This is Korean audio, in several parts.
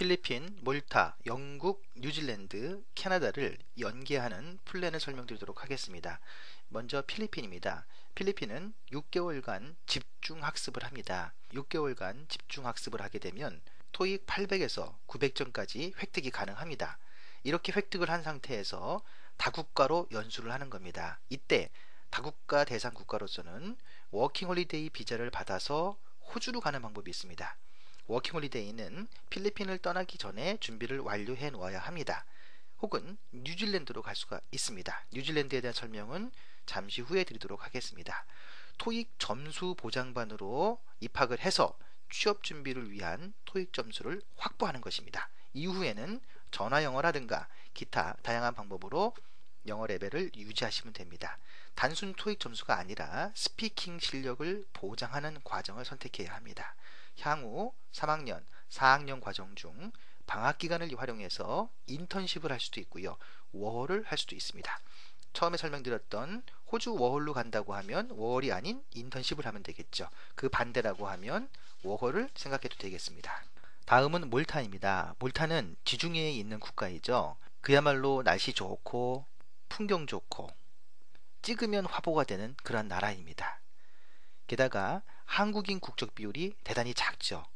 필리핀, 몰타, 영국, 뉴질랜드, 캐나다를 연계하는 플랜을 설명드리도록 하겠습니다. 먼저 필리핀입니다. 필리핀은 6개월간 집중학습을 합니다. 6개월간 집중학습을 하게 되면 토익 800에서 900점까지 획득이 가능합니다. 이렇게 획득을 한 상태에서 다국가로 연수를 하는 겁니다. 이때 다국가 대상 국가로서는 워킹홀리데이 비자를 받아서 호주로 가는 방법이 있습니다. 워킹홀리데이는 필리핀을 떠나기 전에 준비를 완료해 놓아야 합니다. 혹은 뉴질랜드로 갈 수가 있습니다. 뉴질랜드에 대한 설명은 잠시 후에 드리도록 하겠습니다. 토익 점수 보장반으로 입학을 해서 취업 준비를 위한 토익 점수를 확보하는 것입니다. 이후에는 전화 영어라든가 기타 다양한 방법으로 영어 레벨을 유지하시면 됩니다. 단순 토익 점수가 아니라 스피킹 실력을 보장하는 과정을 선택해야 합니다. 향후 3학년, 4학년 과정 중 방학 기간을 활용해서 인턴십을 할 수도 있고요. 워홀을 할 수도 있습니다. 처음에 설명드렸던 호주 워홀로 간다고 하면 워홀이 아닌 인턴십을 하면 되겠죠. 그 반대라고 하면 워홀을 생각해도 되겠습니다. 다음은 몰타입니다. 몰타는 지중해에 있는 국가이죠. 그야말로 날씨 좋고 풍경 좋고 찍으면 화보가 되는 그런 나라입니다. 게다가 한국인 국적 비율이 대단히 작죠.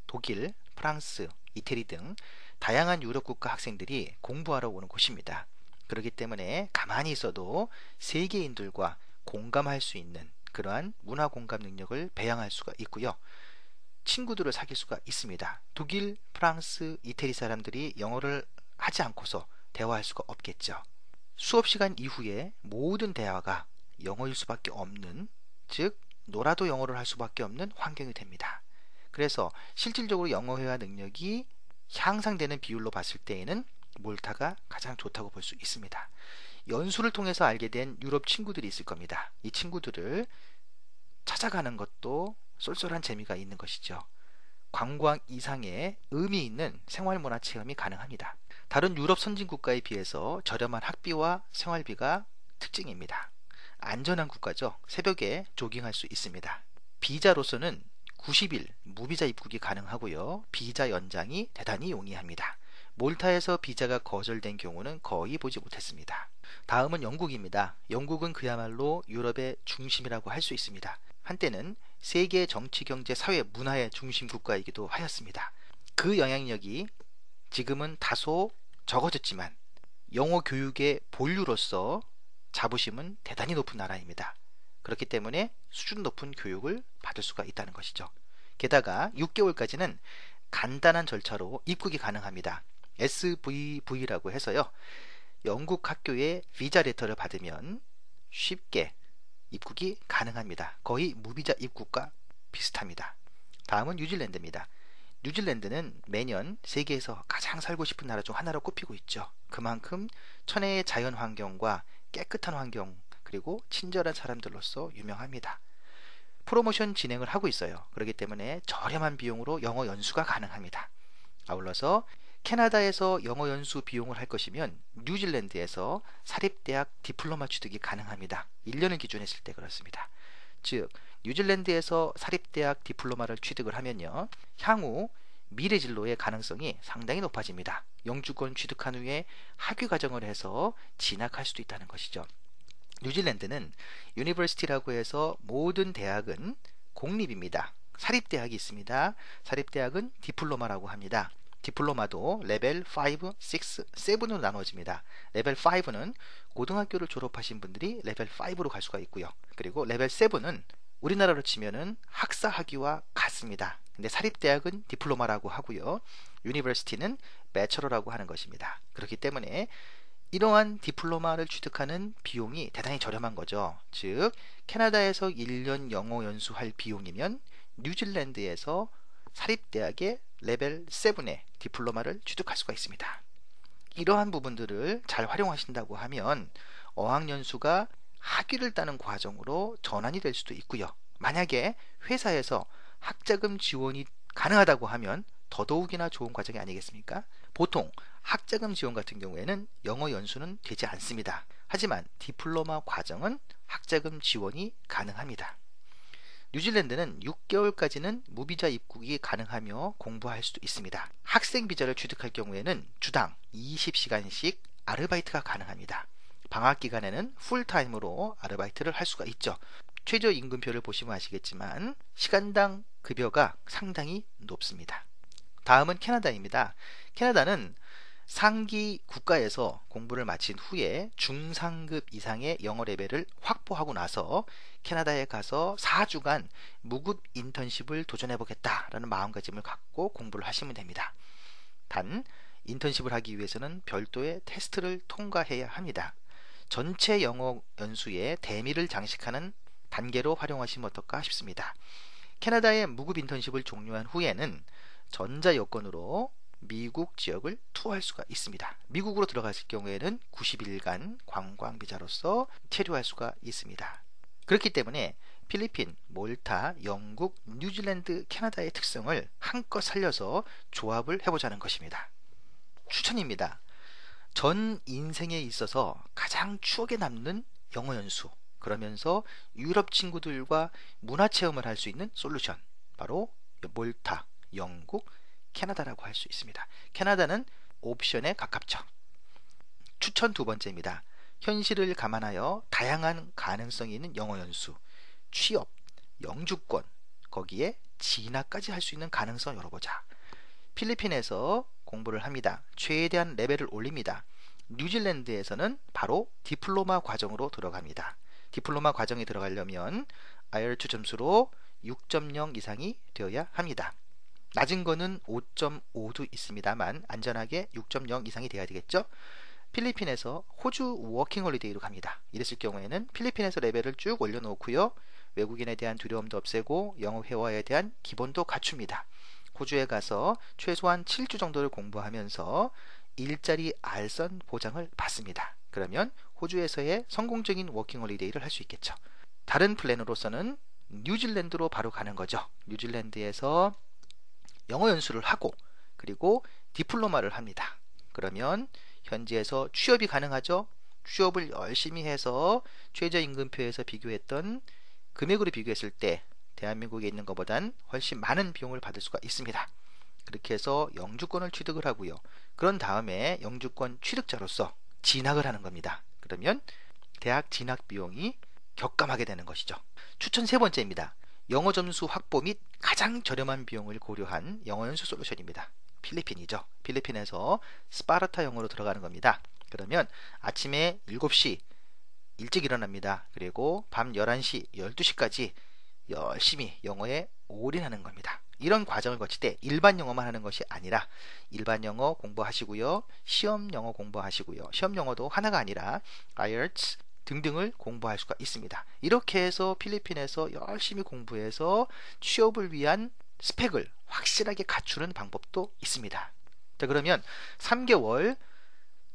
독일, 프랑스, 이태리 등 다양한 유럽 국가 학생들이 공부하러 오는 곳입니다. 그렇기 때문에 가만히 있어도 세계인들과 공감할 수 있는 그러한 문화 공감 능력을 배양할 수가 있고요. 친구들을 사귈 수가 있습니다. 독일, 프랑스, 이태리 사람들이 영어를 하지 않고서 대화할 수가 없겠죠. 수업 시간 이후에 모든 대화가 영어일 수밖에 없는, 즉 놀아도 영어를 할 수밖에 없는 환경이 됩니다. 그래서 실질적으로 영어 회화 능력이 향상되는 비율로 봤을 때에는 몰타가 가장 좋다고 볼 수 있습니다. 연수를 통해서 알게 된 유럽 친구들이 있을 겁니다. 이 친구들을 찾아가는 것도 쏠쏠한 재미가 있는 것이죠. 관광 이상의 의미 있는 생활문화 체험이 가능합니다. 다른 유럽 선진국가에 비해서 저렴한 학비와 생활비가 특징입니다. 안전한 국가죠. 새벽에 조깅할 수 있습니다. 비자로서는 90일 무비자 입국이 가능하고요. 비자 연장이 대단히 용이합니다. 몰타에서 비자가 거절된 경우는 거의 보지 못했습니다. 다음은 영국입니다. 영국은 그야말로 유럽의 중심이라고 할 수 있습니다. 한때는 세계 정치, 경제, 사회, 문화의 중심 국가이기도 하였습니다. 그 영향력이 지금은 다소 적어졌지만 영어 교육의 본류로서 자부심은 대단히 높은 나라입니다. 그렇기 때문에 수준 높은 교육을 받을 수가 있다는 것이죠. 게다가 6개월까지는 간단한 절차로 입국이 가능합니다. SVV라고 해서요. 영국 학교에 비자 레터를 받으면 쉽게 입국이 가능합니다. 거의 무비자 입국과 비슷합니다. 다음은 뉴질랜드입니다. 뉴질랜드는 매년 세계에서 가장 살고 싶은 나라 중 하나로 꼽히고 있죠. 그만큼 천혜의 자연 환경과 깨끗한 환경 그리고 친절한 사람들로서 유명합니다. 프로모션 진행을 하고 있어요. 그렇기 때문에 저렴한 비용으로 영어 연수가 가능합니다. 아울러서 캐나다에서 영어 연수 비용을 할 것이면 뉴질랜드에서 사립대학 디플로마 취득이 가능합니다. 1년을 기준했을 때 그렇습니다. 즉 뉴질랜드에서 사립대학 디플로마를 취득을 하면요. 향후 미래 진로의 가능성이 상당히 높아집니다. 영주권 취득한 후에 학위 과정을 해서 진학할 수도 있다는 것이죠. 뉴질랜드는 유니버시티라고 해서 모든 대학은 공립입니다. 사립대학이 있습니다. 사립대학은 디플로마라고 합니다. 디플로마도 레벨 5, 6, 7으로 나눠집니다. 레벨 5는 고등학교를 졸업하신 분들이 레벨 5로 갈 수가 있고요. 그리고 레벨 7은 우리나라로 치면은 학사 학위와 같습니다. 근데 사립대학은 디플로마라고 하고요. 유니버시티는 배처러라고 하는 것입니다. 그렇기 때문에 이러한 디플로마를 취득하는 비용이 대단히 저렴한 거죠. 즉 캐나다에서 1년 영어 연수할 비용이면 뉴질랜드에서 사립대학의 레벨 7의 디플로마를 취득할 수가 있습니다. 이러한 부분들을 잘 활용하신다고 하면 어학연수가 학위를 따는 과정으로 전환이 될 수도 있고요. 만약에 회사에서 학자금 지원이 가능하다고 하면 더더욱이나 좋은 과정이 아니겠습니까? 보통 학자금 지원 같은 경우에는 영어 연수는 되지 않습니다. 하지만 디플로마 과정은 학자금 지원이 가능합니다. 뉴질랜드는 6개월까지는 무비자 입국이 가능하며 공부할 수도 있습니다. 학생 비자를 취득할 경우에는 주당 20시간씩 아르바이트가 가능합니다. 방학 기간에는 풀타임으로 아르바이트를 할 수가 있죠. 최저임금표를 보시면 아시겠지만 시간당 급여가 상당히 높습니다. 다음은 캐나다입니다. 캐나다는 상기 국가에서 공부를 마친 후에 중상급 이상의 영어 레벨을 확보하고 나서 캐나다에 가서 4주간 무급 인턴십을 도전해 보겠다라는 마음가짐을 갖고 공부를 하시면 됩니다. 단 인턴십을 하기 위해서는 별도의 테스트를 통과해야 합니다. 전체 영어 연수에 대미를 장식하는 단계로 활용하시면 어떨까 싶습니다. 캐나다의 무급 인턴십을 종료한 후에는 전자 여권으로 미국 지역을 투어할 수가 있습니다. 미국으로 들어갔을 경우에는 90일간 관광 비자로서 체류할 수가 있습니다. 그렇기 때문에 필리핀, 몰타, 영국, 뉴질랜드, 캐나다의 특성을 한껏 살려서 조합을 해보자는 것입니다. 추천입니다. 전 인생에 있어서 가장 추억에 남는 영어 연수, 그러면서 유럽 친구들과 문화 체험을 할 수 있는 솔루션, 바로 몰타, 영국, 캐나다라고 할 수 있습니다. 캐나다는 옵션에 가깝죠. 추천 두 번째입니다. 현실을 감안하여 다양한 가능성이 있는 영어 연수, 취업, 영주권, 거기에 진학까지 할 수 있는 가능성 열어보자. 필리핀에서 공부를 합니다. 최대한 레벨을 올립니다. 뉴질랜드에서는 바로 디플로마 과정으로 들어갑니다. 디플로마 과정에 들어가려면 IELTS 점수로 6.0 이상이 되어야 합니다. 낮은 거는 5.5도 있습니다만 안전하게 6.0 이상이 돼야 되겠죠. 필리핀에서 호주 워킹홀리데이로 갑니다. 이랬을 경우에는 필리핀에서 레벨을 쭉 올려놓고요, 외국인에 대한 두려움도 없애고 영어 회화에 대한 기본도 갖춥니다. 호주에 가서 최소한 7주 정도를 공부하면서 일자리 알선 보장을 받습니다. 그러면 호주에서의 성공적인 워킹홀리데이를 할 수 있겠죠. 다른 플랜으로서는 뉴질랜드로 바로 가는 거죠. 뉴질랜드에서 영어 연수를 하고 그리고 디플로마를 합니다. 그러면 현지에서 취업이 가능하죠. 취업을 열심히 해서 최저임금표에서 비교했던 금액으로 비교했을 때 대한민국에 있는 것보단 훨씬 많은 비용을 받을 수가 있습니다. 그렇게 해서 영주권을 취득을 하고요. 그런 다음에 영주권 취득자로서 진학을 하는 겁니다. 그러면 대학 진학 비용이 격감하게 되는 것이죠. 추천 세 번째입니다. 영어 점수 확보 및 가장 저렴한 비용을 고려한 영어 연수 솔루션입니다. 필리핀이죠. 필리핀에서 스파르타 영어로 들어가는 겁니다. 그러면 아침에 7시 일찍 일어납니다. 그리고 밤 11시, 12시까지 열심히 영어에 올인하는 겁니다. 이런 과정을 거칠 때 일반 영어만 하는 것이 아니라 일반 영어 공부하시고요, 시험 영어 공부하시고요, 시험 영어도 하나가 아니라 IELTS 등등을 공부할 수가 있습니다. 이렇게 해서 필리핀에서 열심히 공부해서 취업을 위한 스펙을 확실하게 갖추는 방법도 있습니다. 자, 그러면 3개월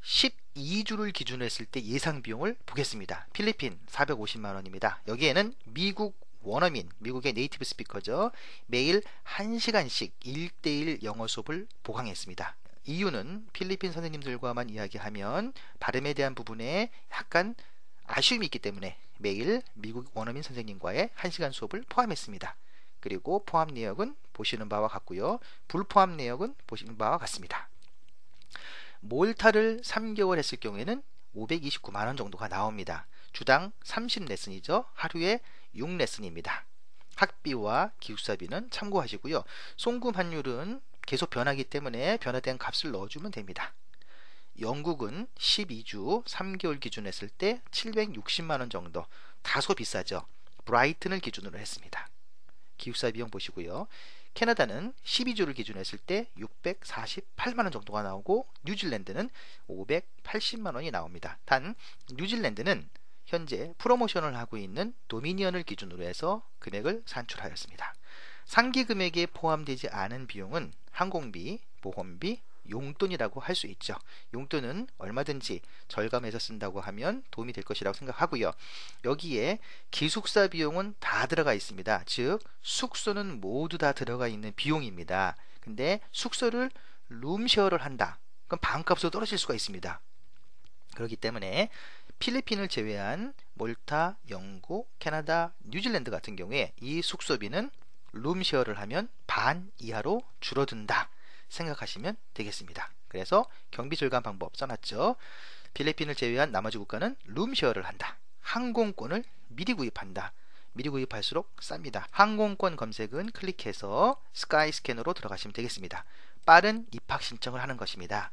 12주를 기준으로 했을 때 예상 비용을 보겠습니다. 필리핀 450만원입니다. 여기에는 미국 원어민, 미국의 네이티브 스피커죠. 매일 1시간씩 1:1 영어 수업을 보강했습니다. 이유는 필리핀 선생님들과만 이야기하면 발음에 대한 부분에 약간 아쉬움이 있기 때문에 매일 미국 원어민 선생님과의 1시간 수업을 포함했습니다. 그리고 포함 내역은 보시는 바와 같고요, 불포함 내역은 보시는 바와 같습니다. 몰타를 3개월 했을 경우에는 529만원 정도가 나옵니다. 주당 30레슨이죠. 하루에 6레슨입니다. 학비와 기숙사비는 참고하시고요. 송금 환율은 계속 변하기 때문에 변화된 값을 넣어주면 됩니다. 영국은 12주 3개월 기준 했을 때 760만원 정도, 다소 비싸죠. 브라이튼을 기준으로 했습니다. 기숙사 비용 보시고요. 캐나다는 12주를 기준 했을 때 648만원 정도가 나오고 뉴질랜드는 580만원이 나옵니다. 단 뉴질랜드는 현재 프로모션을 하고 있는 도미니언을 기준으로 해서 금액을 산출하였습니다. 상기 금액에 포함되지 않은 비용은 항공비, 보험비, 용돈이라고 할 수 있죠. 용돈은 얼마든지 절감해서 쓴다고 하면 도움이 될 것이라고 생각하고요. 여기에 기숙사 비용은 다 들어가 있습니다. 즉 숙소는 모두 다 들어가 있는 비용입니다. 근데 숙소를 룸쉐어를 한다, 그럼 방값으로 떨어질 수가 있습니다. 그렇기 때문에 필리핀을 제외한 몰타, 영국, 캐나다, 뉴질랜드 같은 경우에 이 숙소비는 룸쉐어를 하면 반 이하로 줄어든다 생각하시면 되겠습니다. 그래서 경비 절감 방법 써놨죠. 필리핀을 제외한 나머지 국가는 룸쉐어를 한다. 항공권을 미리 구입한다. 미리 구입할수록 쌉니다. 항공권 검색은 클릭해서 스카이스캐너로 들어가시면 되겠습니다. 빠른 입학 신청을 하는 것입니다.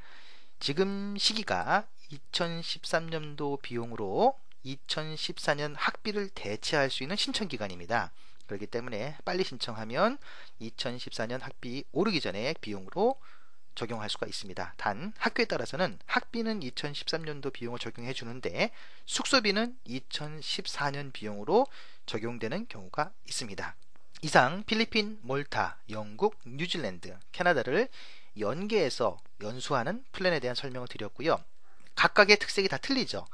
지금 시기가 2013년도 비용으로 2014년 학비를 대체할 수 있는 신청 기간입니다. 그렇기 때문에 빨리 신청하면 2014년 학비 오르기 전에 비용으로 적용할 수가 있습니다. 단 학교에 따라서는 학비는 2013년도 비용을 적용해 주는데 숙소비는 2014년 비용으로 적용되는 경우가 있습니다. 이상 필리핀, 몰타, 영국, 뉴질랜드, 캐나다를 연계해서 연수하는 플랜에 대한 설명을 드렸고요. 각각의 특색이 다 틀리죠.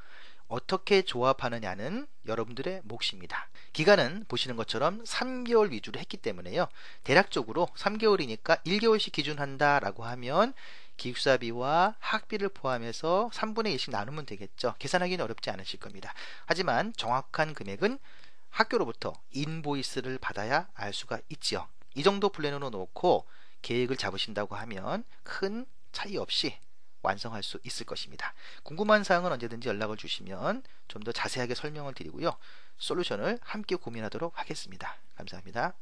어떻게 조합하느냐는 여러분들의 몫입니다. 기간은 보시는 것처럼 3개월 위주로 했기 때문에요. 대략적으로 3개월이니까 1개월씩 기준한다 라고 하면 기숙사비와 학비를 포함해서 3분의 1씩 나누면 되겠죠. 계산하기는 어렵지 않으실 겁니다. 하지만 정확한 금액은 학교로부터 인보이스를 받아야 알 수가 있지요. 이 정도 플랜으로 놓고 계획을 잡으신다고 하면 큰 차이 없이 완성할 수 있을 것입니다. 궁금한 사항은 언제든지 연락을 주시면 좀 더 자세하게 설명을 드리고요. 솔루션을 함께 고민하도록 하겠습니다. 감사합니다.